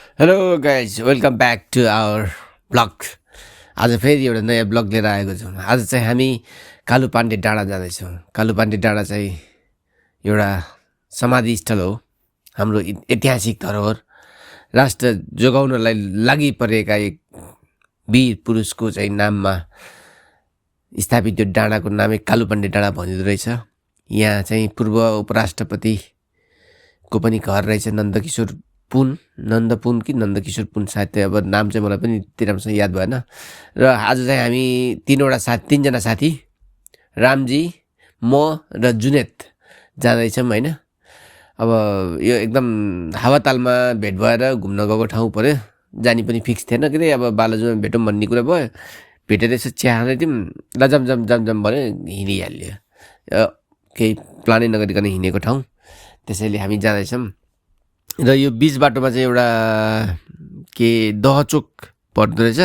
Hello guys welcome back to our blog. आज फेरि एउटा नयाँ ब्लग लिएर आएको छौँ। आज चाहिँ हामी कालुपाण्डे डाँडा जाँदैछौँ। कालुपाण्डे डाँडा चाहिँ एउटा समाधि स्थल हो, हाम्रो ऐतिहासिक धरोहर, राष्ट्र जोगाउनलाई लागि परेका एक वीर पुरुषको चाहिँ नाममा स्थापित यो डाँडाको नामै कालुपाण्डे डाँडा भनिँदो रहेछ। यहाँ चाहिँ पूर्व उपराष्ट्रपतिको पनि घर रहेछ, नन्दपुन कि नन्दकिशोर पुन, सायद त्यो अब नाम चाहिँ मलाई पनि त्यति राम्रोसँग याद भएन। र आज चाहिँ हामी तिनजना साथी, रामजी, म र जुनेत जाँदैछौँ होइन। अब यो एकदम हावातालमा भेट भएर घुम्न गएको ठाउँ पऱ्यो। जाने पनि फिक्स थिएन, के अरे अब बालाजुमा भेटौँ भन्ने कुरा भयो। भेटेर यसो चिया खाँदै थियौँ, ल जम भन्यो, हिँडिहाल्यो। केही प्लानै नगरिकन हिँडेको ठाउँ, त्यसैले हामी जाँदैछौँ। र यो बिच बाटोमा चाहिँ एउटा दहचोक पर्दो रहेछ,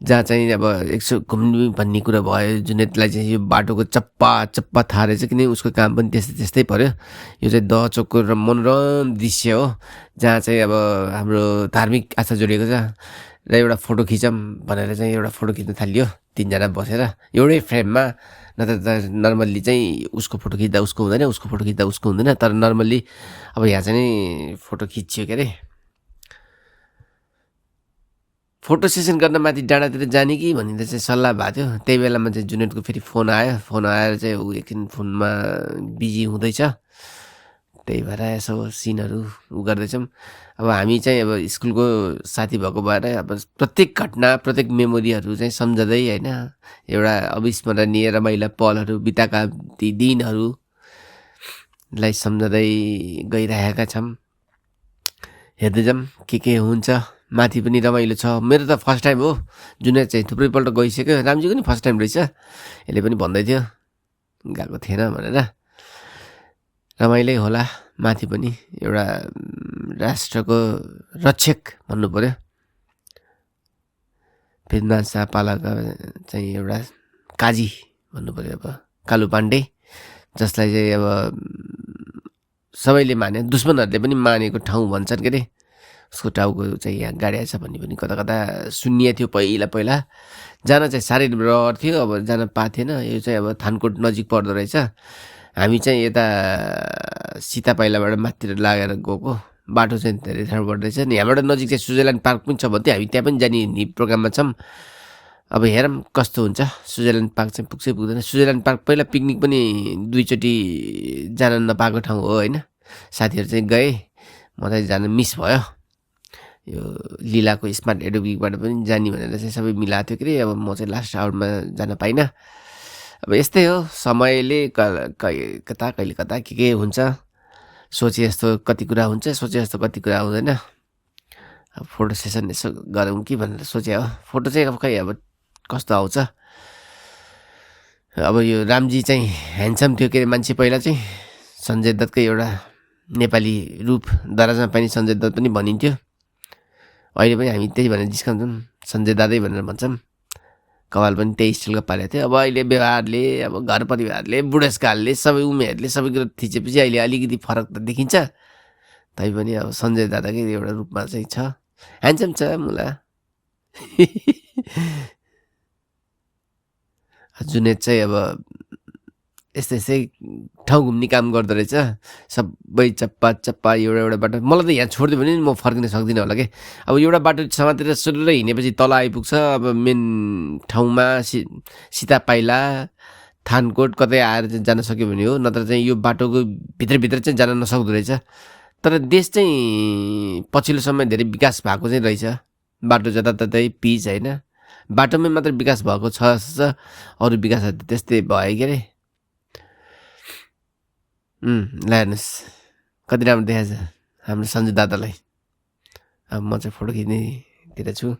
जहाँ चाहिँ अब एकसो घुम्ने भन्ने कुरा भयो। जुनेतलाई चाहिँ यो बाटोको चप्पा थाहा रहेछ, किनकि उसको काम पनि त्यस्तै पर्यो। यो चाहिँ दहचोकको मनोरम दृश्य हो, जहाँ चाहिँ अब हाम्रो धार्मिक आस्था जोडिएको छ। र एउटा फोटो खिचौँ भनेर चाहिँ एउटा फोटो खिच्न थालियो, तिनजना बसेर एउटै फ्रेममा। नत्र त नर्मल्ली चाहिँ उसको फोटो खिच्दा उसको हुँदैन, उसको फोटो खिच्दा उसको हुँदैन। तर नर्मल्ली अब यहाँ चाहिँ नि फोटो खिच्यो, के अरे फोटो सेसन गर्न माथि डाँडातिर जाने कि भनिँदा चाहिँ सल्लाह भएको थियो। त्यही बेलामा चाहिँ जुनेटको फेरि फोन आएर चाहिँ ऊ एकछिन फोनमा बिजी हुँदैछ, त्यही भएर यसो सिनहरू गर्दैछौँ। अब हामी चाहिँ अब स्कुलको साथी भएको भएर अब प्रत्येक घटना, प्रत्येक मेमोरीहरू चाहिँ सम्झँदै होइन, एउटा अविस्मरणीय रमाइला पलहरू बिताएका ती दिनहरूलाई सम्झँदै गइरहेका छौँ। हेर्दै जाऊँ के हुन्छ। माथि पनि रमाइलो छ। मेरो त फर्स्ट टाइम हो, जुनियर चाहिँ थुप्रैपल्ट गइसक्यो। रामजीको पनि फर्स्ट टाइम रहेछ, यसले पनि भन्दै थियो गएको थिएन भनेर। रमाइलै होला। माथि पनि एउटा राष्ट्रको रक्षक भन्नु पर्यो, पृथ्वीनाथ शाहपालाका चाहिँ एउटा काजी भन्नु पर्यो अब कालुपाण्डे, जसलाई चाहिँ अब सबैले माने, दुश्मनहरूले पनि मानेको ठाउँ भन्छन् के अरे। उसको टाउको चाहिँ यहाँ गाडिया छ भन्ने पनि कता कता सुनिएको थियो पहिला। जान चाहिँ साह्रै रहर थियो, अब जान पाएको थिएन। यो चाहिँ अब थानकोट नजिक पर्दो रहेछ। हामी चाहिँ यता सीता पाइलाबाट माथितिर लागेर गएको बाटो चाहिँ धेरै ठाउँ पर्दैछ। यहाँबाट नजिक चाहिँ स्विजरल्यान्ड पार्क पनि छ भन्थ्यो। हामी त्यहाँ पनि जाने प्रोग्राममा छौँ। अब हेरौँ कस्तो हुन्छ। स्विजरल्यान्ड पार्क चाहिँ पुग्छै पुग्दैन। स्विजरल्यान्ड पार्क पहिला पिकनिक पनि 2 चोटि जान नपाएको ठाउँ हो होइन। साथीहरू चाहिँ गए, म चाहिँ जान मिस भयो। यो लीलाको स्मार्ट एडोबीबाट पनि जाने भनेर चाहिँ सबै मिलाएको थियो, के अरे। अब म चाहिँ लास्ट आवरमा जान पाइनँ। अब यस्तै हो, समयले कता कहिले कता के हुन्छ। सोचे जस्तो कति कुरा हुन्छ, सोचे जस्तो कति कुरा हुँदैन। अब फोटो सेसन यसो गरौँ कि भनेर सोचे हो। फोटो चाहिँ अब खै अब कस्तो आउँछ। अब यो रामजी चाहिँ ह्यान्डसम थियो, के अरे मान्छे पहिला चाहिँ। सञ्जय दत्तकै एउटा नेपाली रूप, दराजमा पाइने सञ्जय दत्त पनि भनिन्थ्यो। अहिले पनि हामी त्यही भनेर जिस्काउँछौँ, सञ्जय दादै भनेर भन्छौँ। कपाल पनि त्यही स्टाइलको पालेको थियो। अब अहिले व्यवहारले, अब घर परिवारले, बुढेसकालले, सबै उमेरले सबै कुरो थिचेपछि अहिले अलिकति फरक त देखिन्छ। तैपनि अब सञ्जय दादाकै एउटा रूपमा चाहिँ छ, ह्यान्डसम छ मुला। जुनेत चाहिँ अब यस्तै ठाउँ घुम्ने काम गर्दो रहेछ। सबै चप्पा एउटा बाटो। मलाई त यहाँ छोडिदियो भने म फर्किन सक्दिनँ होला कि। अब एउटा बाटो समातेर सुरुर हिँडेपछि तल आइपुग्छ अब मेन ठाउँमा। सीता पाइला, थानकोट कतै आएर चाहिँ जान सक्यो भने हो, नत्र चाहिँ यो बाटोको भित्रभित्र चाहिँ जान नसक्दो रहेछ। तर देश चाहिँ पछिल्लो समय धेरै विकास भएको चाहिँ रहेछ। बाटो जताततै पिच होइन, बाटोमै मात्र विकास भएको छ जस्तो छ। अरू विकासहरू त्यस्तै भयो के अरे। ल हेर्नुहोस् कति राम्रो देखाएको छ हाम्रो सञ्जय दादालाई। अब म चाहिँ फोटो खिच्नेतिर छु।